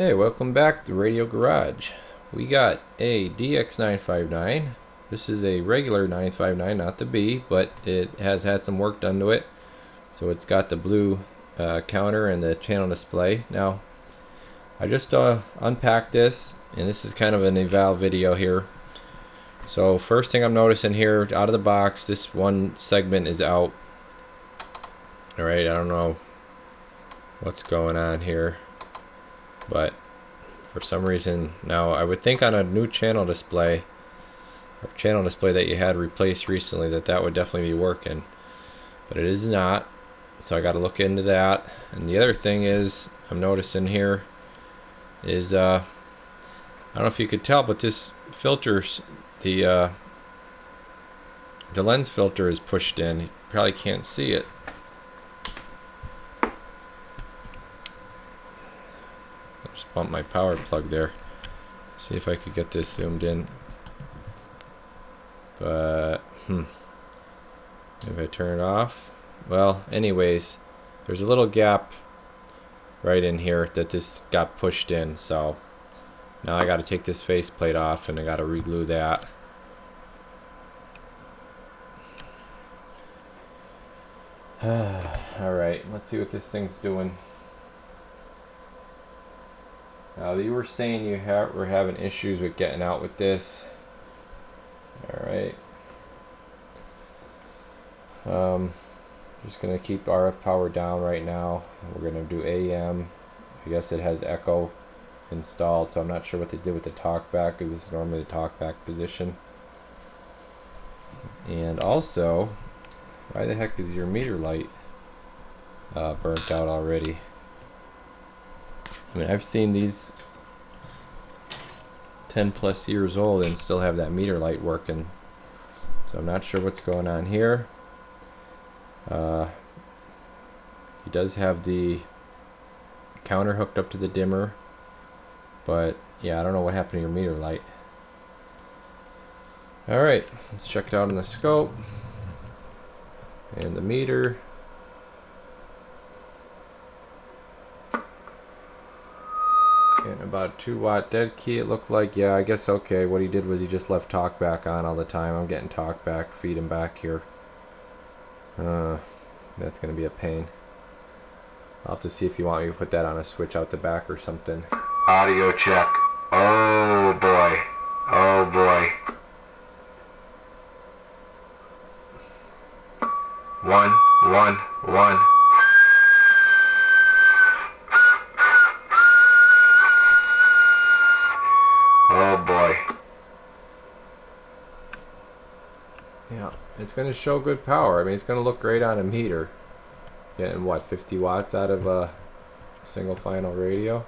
Hey, welcome back to Radio Garage. We got a DX959. This is a regular 959, not the B, but it has had some work done to it. So it's got the blue counter and the channel display. Now, I just unpacked this, and this is kind of an eval video here. So first thing I'm noticing here, out of the box, this one segment is out. Alright, I don't know what's going on here, but for some reason, now I would think on a new channel display or channel display that you had replaced recently that would definitely be working, but it is not. So I got to look into that. And the other thing is I'm noticing here is I don't know if you could tell, but this filters the lens filter is pushed in. You probably can't see it. Just bump my power plug there. See if I could get this zoomed in. But if I turn it off, well, anyways, there's a little gap right in here that this got pushed in. So now I got to take this faceplate off and I got to re-glue that. Alright, let's see what this thing's doing. Now, you were saying you were having issues with getting out with this. Alright. Just going to keep RF power down right now. We're going to do AM. I guess it has echo installed, so I'm not sure what they did with the Talkback, because this is normally the Talkback position. And also, why the heck is your meter light burnt out already? I mean, I've seen these 10 plus years old and still have that meter light working. So I'm not sure what's going on here. He does have the counter hooked up to the dimmer, but yeah, I don't know what happened to your meter light. Alright, let's check it out in the scope and the meter. Getting about 2-watt dead key, it looked like. Yeah, I guess okay. What he did was he just left Talkback on all the time. I'm getting Talkback feeding back here. That's going to be a pain. I'll have to see if you want me to put that on a switch out the back or something. Audio check. Oh boy. Oh boy. 1, 1, 1. Oh boy. Yeah, it's going to show good power. I mean, it's going to look great on a meter. Getting what, 50 watts out of a single final radio?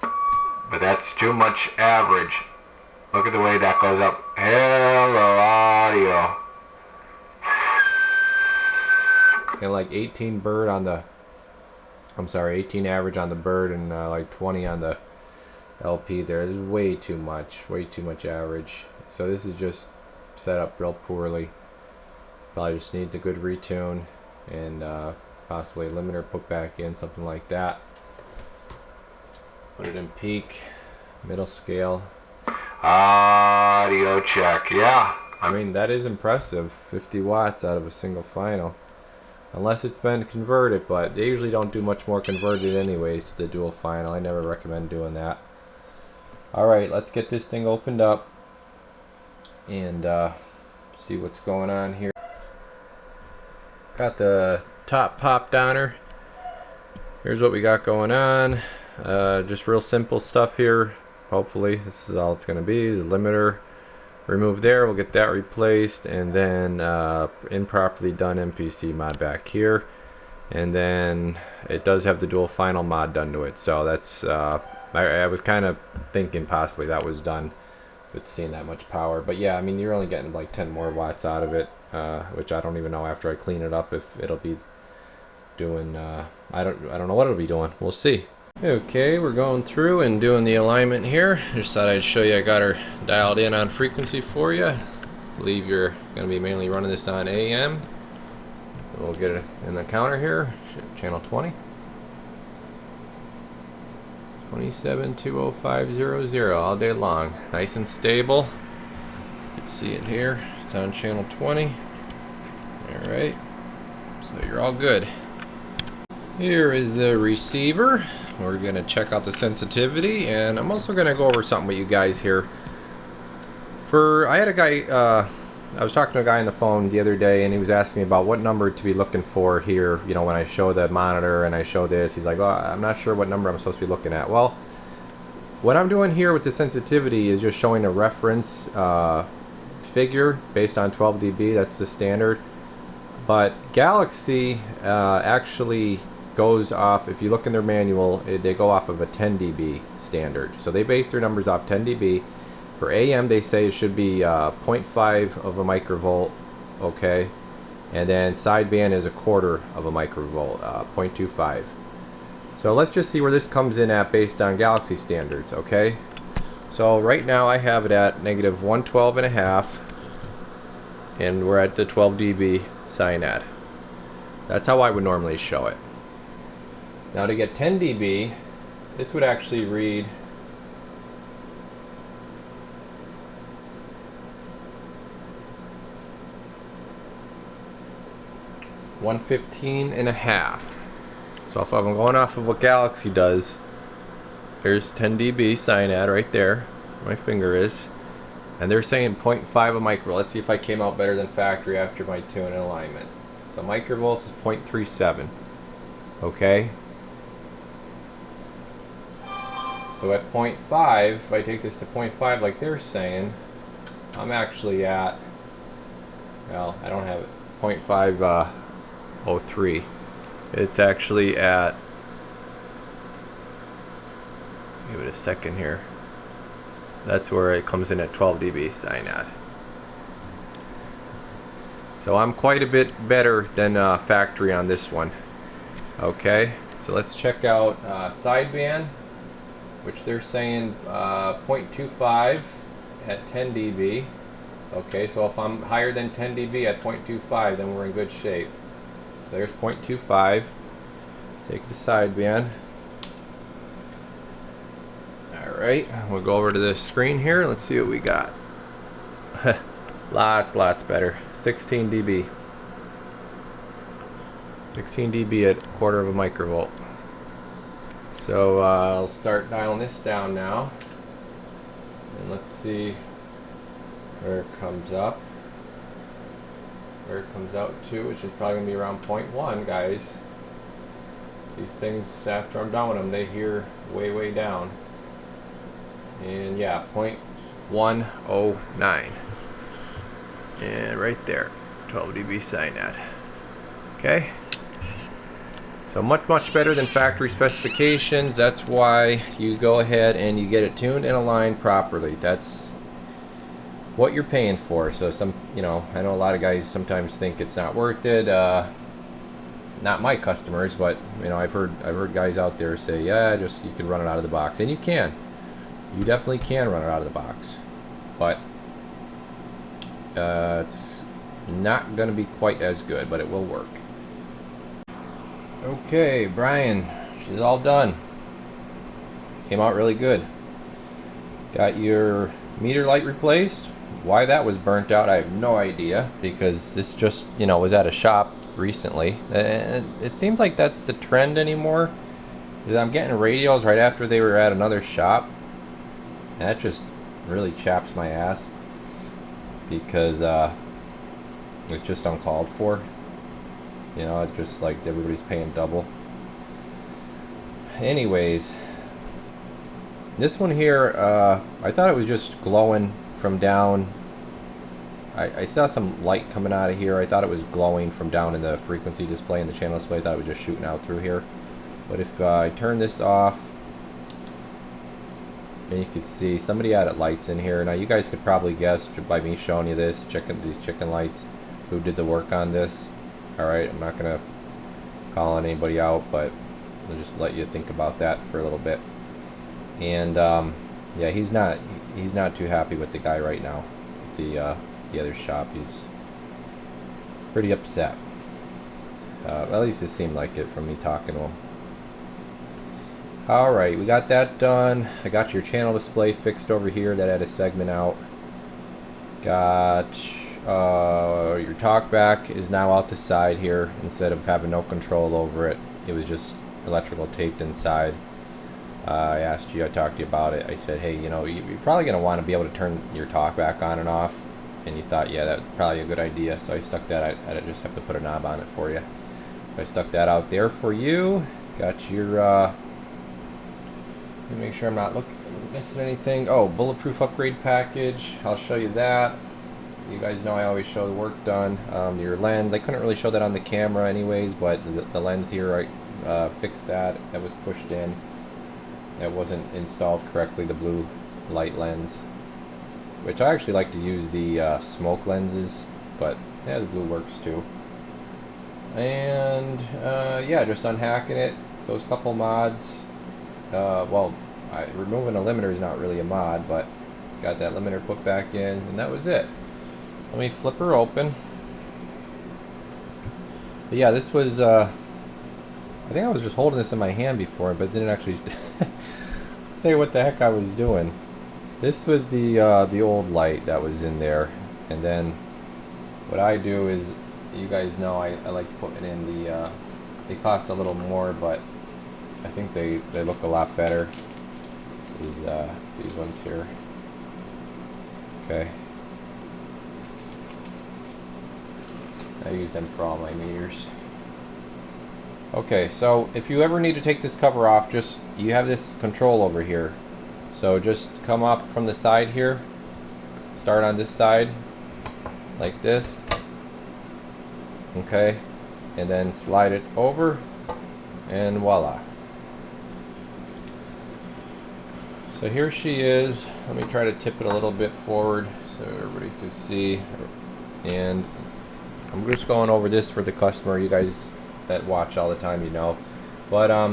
But that's too much average. Look at the way that goes up. Hello, audio. And like 18 bird on the, I'm sorry, 18 average on the bird and like 20 on the LP there. This is way too much average. So this is just set up real poorly. Probably just needs a good retune and possibly a limiter put back in, something like that. Put it in peak, middle scale. Audio check, yeah. I mean, that is impressive, 50 watts out of a single final. Unless it's been converted, but they usually don't do much more converted anyways to the dual final. I never recommend doing that. Alright, let's get this thing opened up and see what's going on here. Got the top pop downer. Here's what we got going on. Just real simple stuff here. Hopefully this is all it's going to be. Is a limiter removed there. We'll get that replaced, and then improperly done MPC mod back here, and then it does have the dual final mod done to it. So that's I was kind of thinking possibly that was done with seeing that much power, but yeah, I mean, you're only getting like 10 more watts out of it, which I don't even know after I clean it up if it'll be doing. I don't know what it'll be doing. We'll see. Okay, we're going through and doing the alignment here. Just thought I'd show you I got her dialed in on frequency for you. I believe you're going to be mainly running this on AM. We'll get it in the counter here, channel 20. 2720500 all day long. Nice and stable. You can see it here. It's on channel 20. Alright. So you're all good. Here is the receiver. We're going to check out the sensitivity, and I'm also going to go over something with you guys here. I had a guy, I was talking to a guy on the phone the other day, and he was asking me about what number to be looking for here, you know, when I show the monitor and I show this. He's like, well, I'm not sure what number I'm supposed to be looking at. Well, what I'm doing here with the sensitivity is just showing a reference figure based on 12 dB. That's the standard. But Galaxy actually goes off, if you look in their manual, they go off of a 10 dB standard. So they base their numbers off 10 dB. For AM, they say it should be 0.5 of a microvolt, okay? And then sideband is a quarter of a microvolt, 0.25. So let's just see where this comes in at based on Galaxy standards, okay? So right now I have it at negative 112.5, and we're at the 12 dB cyanide. That's how I would normally show it. Now to get 10 dB, this would actually read 115.5. So if I'm going off of what Galaxy does, there's 10 dB cyanide right there, my finger is, and they're saying 0.5 a microvolt. Let's see if I came out better than factory after my tune and alignment. So microvolts is 0.37. Okay. So at 0.5, if I take this to 0.5 like they're saying, I'm actually at, well, I don't have it, 0.503. It's actually at, give it a second here. That's where it comes in at 12 dB cyanide. So I'm quite a bit better than factory on this one. Okay, so let's check out sideband, which they're saying 0.25 at 10 dB. Okay, so if I'm higher than 10 dB at 0.25, then we're in good shape. So there's 0.25. Take the sideband. Alright, we'll go over to the screen here. Let's see what we got. Lots better. 16 dB. 16 dB at quarter of a microvolt. So I'll start dialing this down now. And let's see where it comes up. Where it comes out to, which is probably going to be around 0.1, guys. These things, after I'm done with them, they hear way down. And yeah, 0.109. And right there, 12 dB cyanide. Okay. So much better than factory specifications. That's why you go ahead and you get it tuned and aligned properly. That's what you're paying for. So some, you know, I know a lot of guys sometimes think it's not worth it. Not my customers, but you know, I've heard guys out there say, yeah, just you can run it out of the box, and you can. You definitely can run it out of the box, but it's not going to be quite as good, but it will work. Okay, Brian, she's all done. Came out really good. Got your meter light replaced. Why that was burnt out, I have no idea, because this just, you know, was at a shop recently. And it seems like that's the trend anymore. I'm getting radios right after they were at another shop. That just really chaps my ass, because it's just uncalled for. You know, it's just like everybody's paying double. Anyways, this one here, I thought it was just glowing from down. I saw some light coming out of here. I thought it was glowing from down in the frequency display and the channel display. I thought it was just shooting out through here. But if I turn this off, and you can see somebody added lights in here. Now you guys could probably guess by me showing you this, these chicken lights, who did the work on this. Alright, I'm not gonna call anybody out, but I'll just let you think about that for a little bit. And yeah, he's not too happy with the guy right now. The other shop, he's pretty upset. At least it seemed like it from me talking to him. Alright, we got that done. I got your channel display fixed over here that had a segment out. Got your Talkback is now out the side here instead of having no control over it. It was just electrical taped inside. I asked you, I talked to you about it. I said, hey, you know, you're probably going to want to be able to turn your Talkback on and off. And you thought, yeah, that's probably a good idea. So I stuck that, I just have to put a knob on it for you. I stuck that out there for you. Got your, let me make sure I'm not missing anything. Oh, bulletproof upgrade package. I'll show you that. You guys know I always show the work done. Your lens, I couldn't really show that on the camera anyways, but the lens here, I fixed that. That was pushed in. That wasn't installed correctly, the blue light lens. Which I actually like to use the smoke lenses, but yeah, the blue works too. And yeah, just unhacking it. Those couple mods. Well, removing a limiter is not really a mod, but got that limiter put back in, and that was it. Let me flip her open. But yeah, this was, I think I was just holding this in my hand before, but didn't actually say what the heck I was doing. This was the old light that was in there, and then what I do is, you guys know I like putting in the, they cost a little more, but I think they look a lot better. These ones here. Okay. I use them for all my meters. Okay, so if you ever need to take this cover off, just, you have this control over here. So just come up from the side here, start on this side, like this, okay, and then slide it over, and voila. So here she is. Let me try to tip it a little bit forward so everybody can see. And I'm just going over this for the customer. You guys that watch all the time, you know. But I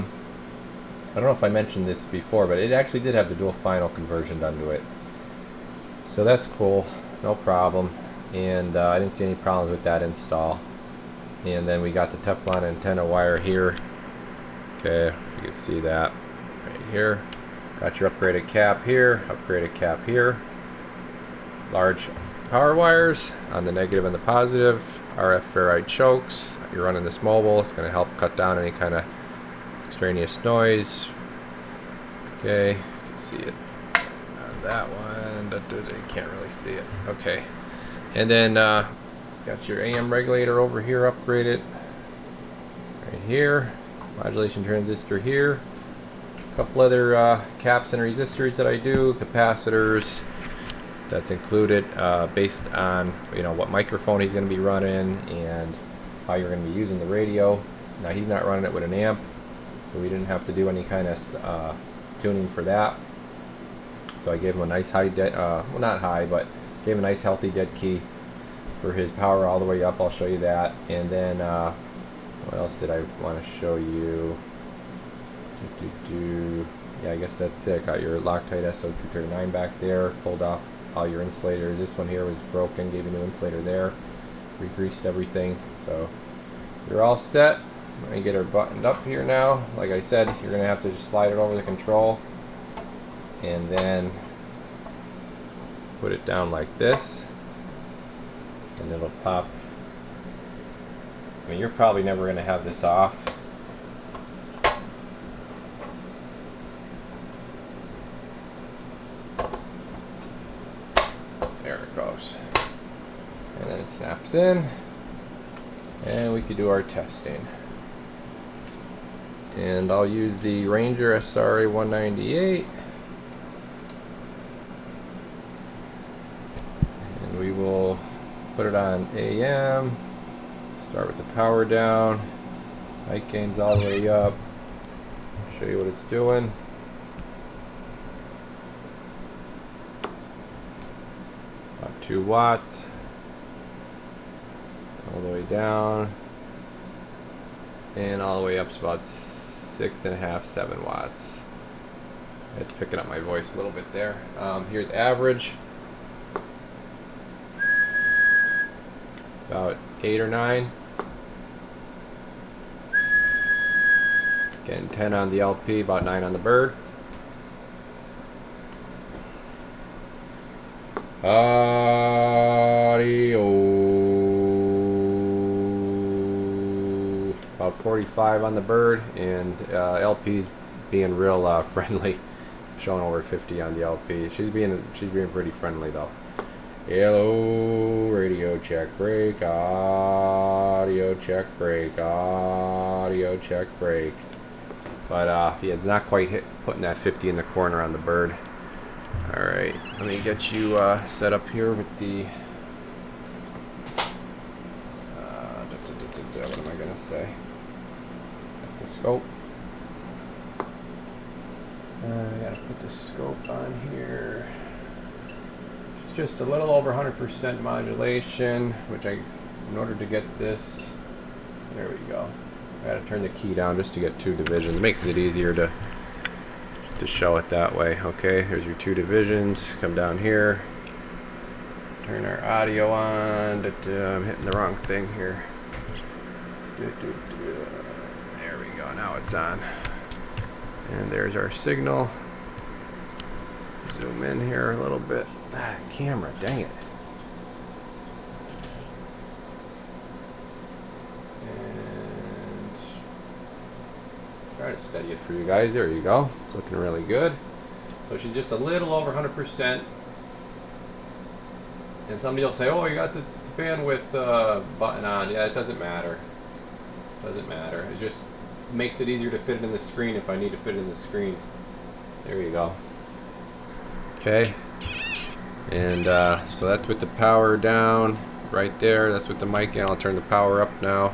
don't know if I mentioned this before, but it actually did have the dual final conversion done to it. So that's cool, no problem. And I didn't see any problems with that install. And then we got the Teflon antenna wire here. Okay, you can see that right here. Got your upgraded cap here, large power wires on the negative and the positive, RF ferrite chokes. You're running this mobile, it's going to help cut down any kind of extraneous noise. Okay, you can see it on that one. You can't really see it. Okay, and then got your AM regulator over here upgraded right here, modulation transistor here. Couple other caps and resistors that I do, capacitors. That's included based on, you know, what microphone he's going to be running and how you're going to be using the radio. Now he's not running it with an amp, so we didn't have to do any kind of tuning for that. So I gave him a nice high dead, well not high, but gave him a nice healthy dead key for his power all the way up. I'll show you that. And then what else did I want to show you? Yeah, I guess that's it. Got your Loctite SO239 back there. Pulled off all your insulators. This one here was broken. Gave a new insulator there. Re-greased everything. So you're all set. I'm going to get her buttoned up here now. Like I said, you're going to have to just slide it over the control. And then put it down like this. And it'll pop. I mean, you're probably never going to have this off. There it goes. And then it snaps in. And we could do our testing. And I'll use the Ranger SRA 198. And we will put it on AM. Start with the power down. Mic gain's all the way up. Show you what it's doing. About 2 watts. All the way down. And all the way up to about 6.5, 7 watts. It's picking up my voice a little bit there. Here's average. About 8 or 9. Getting 10 on the LP, about 9 on the bird. Audio. About 45 on the bird, and LP's being real friendly, showing over 50 on the LP. She's being pretty friendly though. Hello, radio check break, audio check break, audio check break. But yeah, it's not quite putting that 50 in the corner on the bird. All right, let me get you set up here with the. What am I gonna say? The scope. I gotta put the scope on here. It's just a little over 100% modulation, which in order to get this, there we go. I gotta turn the key down just to get 2 divisions. It makes it easier to show it that way. Okay, here's your 2 divisions. Come down here. Turn our audio on. I'm hitting the wrong thing here. There we go. Now it's on. And there's our signal. Zoom in here a little bit. Camera, dang it. And try to steady it for you guys. There you go. It's looking really good. So she's just a little over 100%. And somebody will say, oh, you got the bandwidth button on. Yeah, it doesn't matter. Doesn't matter. It just makes it easier to fit it in the screen if I need to fit it in the screen. There you go. Okay. And so that's with the power down right there. That's with the mic in. I'll turn the power up now.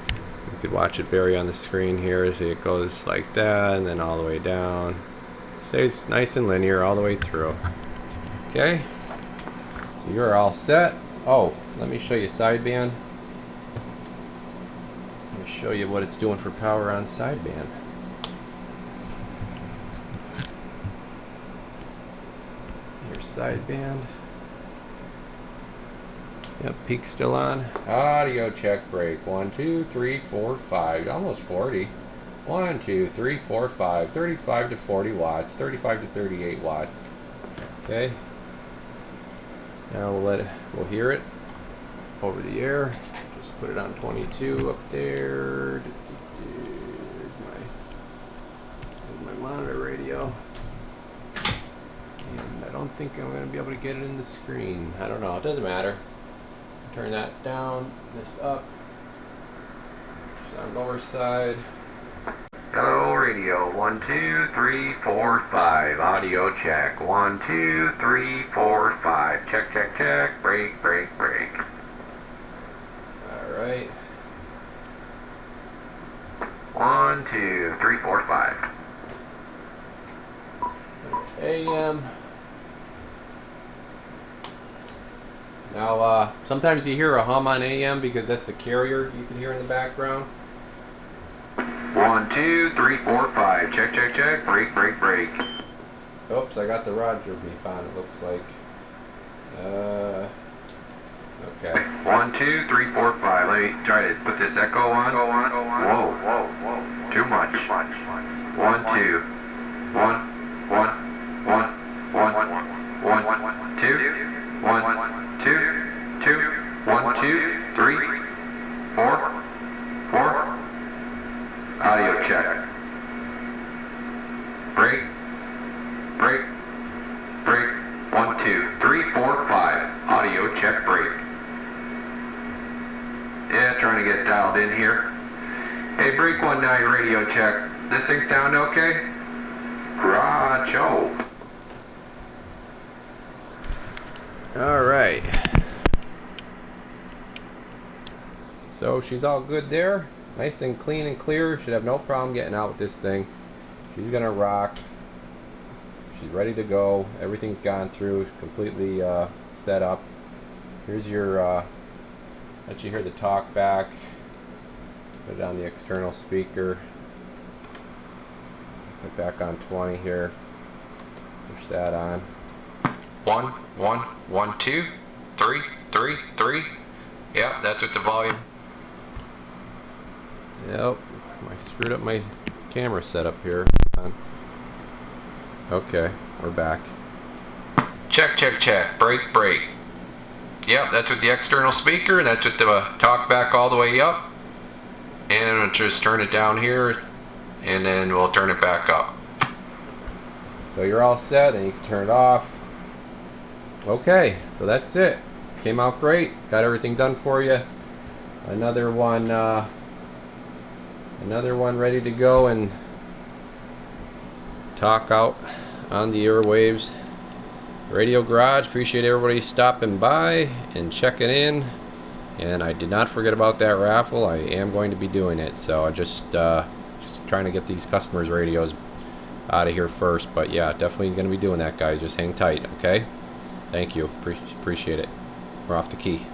You could watch it vary on the screen here. See, it goes like that and then all the way down. Stays nice and linear all the way through. Okay. So you're all set. Oh, let me show you sideband. Let me show you what it's doing for power on sideband. Here's sideband. Yep, peak still on. Audio check break. 1, 2, 3, 4, 5. Almost 40. 1, 2, 3, 4, 5. 35 to 40 watts. 35 to 38 watts. Okay. Now we'll hear it over the air. Just put it on 22 up there. There's my monitor radio. And I don't think I'm going to be able to get it in the screen. I don't know. It doesn't matter. Turn that down. This up. Just on lower side. Hello, radio. 1, 2, 3, 4, 5. Audio check. 1, 2, 3, 4, 5. Check, check, check. Break, break, break. All right. 1, 2, 3, 4, 5. AM. Now, sometimes you hear a hum on AM because that's the carrier you can hear in the background. 1, 2, 3, 4, 5. Check, check, check. Break, break, break. Oops, I got the Roger beep on, it looks like. Okay. 1, 2, 3, 4, 5. Let me try to put this echo on. Go on, go on. Whoa, whoa, whoa. Too much. 1, 2. 1, 1, 1, 1, 1, 2. 1, 2, 2. 1, 2, 3, 4, 4. Audio check. Break, break, break. 1, 2, 3, 4, 5. Audio check, break. Yeah, trying to get it dialed in here. Hey, break 19 radio check. This thing sound okay? Racho. All right. So she's all good there. Nice and clean and clear. Should have no problem getting out with this thing. She's gonna rock. She's ready to go. Everything's gone through, completely set up. Here's your, let you hear the Talkback. Put it on the external speaker. Put it back on 20 here. Push that on. 1, 1, 1, 2, 3, 3, 3. Yep, that's with the volume. Yep, I screwed up my camera set up here. Okay, we're back. Check, check, check. Break, break. Yep, that's with the external speaker. That's with the Talkback all the way up. And we'll just turn it down here, and then we'll turn it back up. So you're all set, and you can turn it off. Okay, so that's it. Came out great. Got everything done for you. Another one ready to go and talk out on the airwaves. Radio Garage, appreciate everybody stopping by and checking in. And I did not forget about that raffle. I am going to be doing it. So I just trying to get these customers' radios out of here first. But yeah, definitely going to be doing that, guys. Just hang tight, okay? Thank you. Appreciate it. We're off the key.